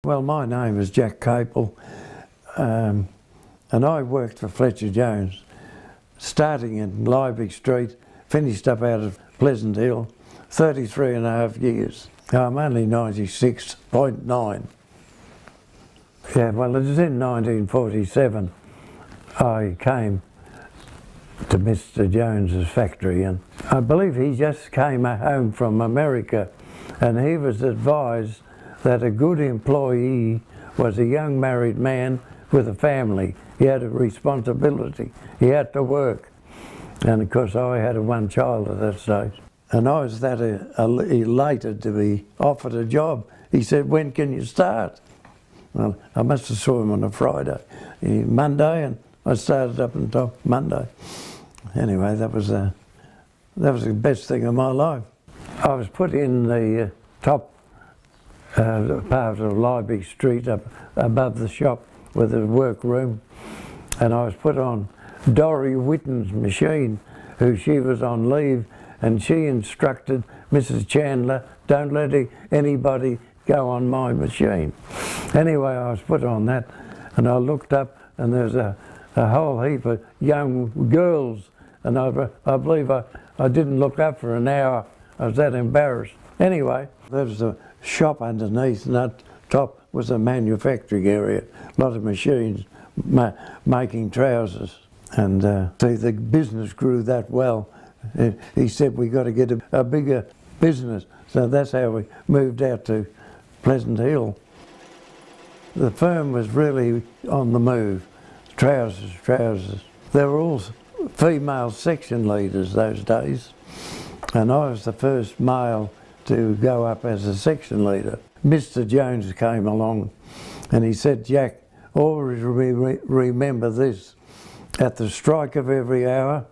Well, my name is Jack Caple, and I worked for Fletcher Jones, starting in Library Street, finished up out of Pleasant Hill, 33 and a half years. I'm only 96.9. Yeah, well, it was in 1947 I came to Mr. Jones's factory, and I believe he just came home from America, and he was advised that a good employee was a young married man with a family. He had a responsibility, he had to work. And of course I had one child at that stage. And I was that elated to be offered a job. He said, "When can you start?" Well, I must have saw him on a Friday, Monday, and I started up until Monday. Anyway, that was the best thing of my life. I was put in the top part of Library Street up above the shop with a workroom, and I was put on Dorrie Whitten's machine, who she was on leave, and she instructed Mrs. Chandler, "Don't let anybody go on my machine." Anyway, I was put on that, and I looked up, and there's a whole heap of young girls, and I believe I didn't look up for an hour. I was that embarrassed. Anyway, there was a shop underneath, and that top was a manufacturing area, a lot of machines making trousers. And see, the business grew that well. He said, "We got to get a bigger business." So that's how we moved out to Pleasant Hill. The firm was really on the move. Trousers. They were all female section leaders those days, and I was the first male to go up as a section leader. Mr. Jones came along and he said, "Jack, always remember this. At the strike of every hour,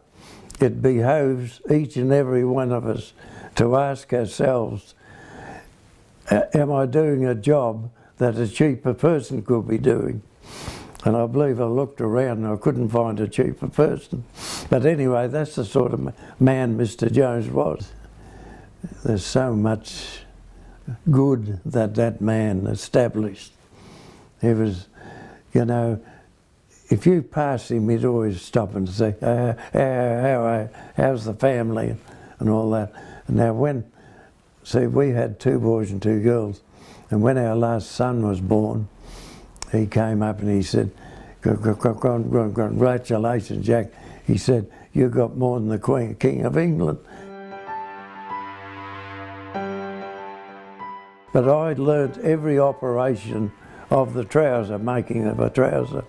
it behoves each and every one of us to ask ourselves, am I doing a job that a cheaper person could be doing?" And I believe I looked around and I couldn't find a cheaper person. But anyway, that's the sort of man Mr. Jones was. There's so much good that man established. He was, you know, if you pass him, he'd always stop and say, how's the family and all that. And now see, we had 2 boys and 2 girls, and when our last son was born, he came up and he said, "Congratulations, Jack." He said, "You got more than the King of England." But I learnt every operation of the trouser, making of a trouser.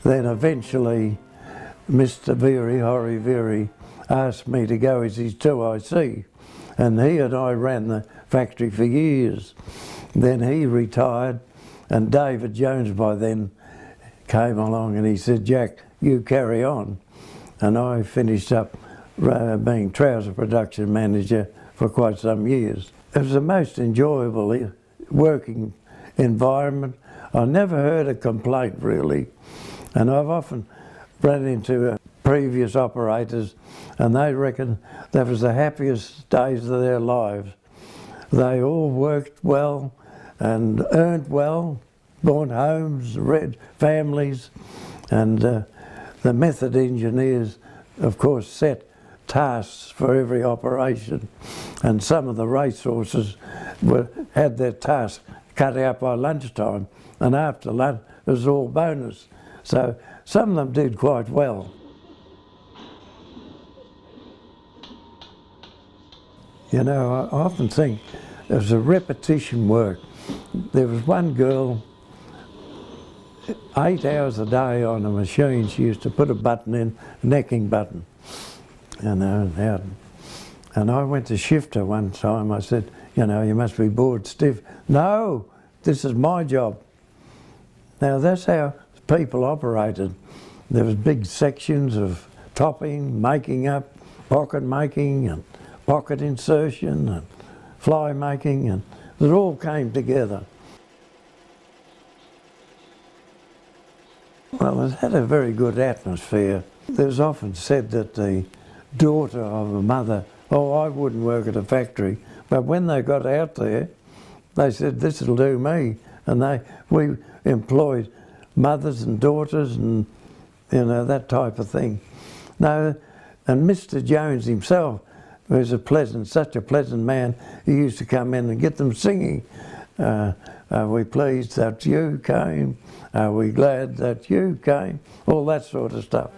Then eventually, Mr. Horry Veery asked me to go as his 2IC, and he and I ran the factory for years. Then he retired, and David Jones by then came along and he said, "Jack, you carry on." And I finished up being Trouser Production Manager for quite some years. It was the most enjoyable working environment. I never heard a complaint really, and I've often run into previous operators and they reckon that was the happiest days of their lives. They all worked well and earned well, bought homes, read families, and the method engineers, of course, set tasks for every operation, and some of the racehorses had their tasks cut out by lunchtime, and after lunch it was all bonus. So some of them did quite well. You know, I often think it was a repetition work. There was one girl, 8 hours a day on a machine. She used to put a button in, a necking button. You know, and I went to shift her one time. I said, "You know, you must be bored stiff." "No, this is my job." Now that's how people operated. There was big sections of topping, making up, pocket making, and pocket insertion, and fly making, and it all came together. Well, it had a very good atmosphere. It was often said that the daughter of a mother, "Oh, I wouldn't work at a factory," but when they got out there, they said, "This'll do me." and we employed mothers and daughters and, you know, that type of thing. No, and Mr. Jones himself was such a pleasant man. He used to come in and get them singing. Are we pleased that you came? Are we glad that you came? All that sort of stuff.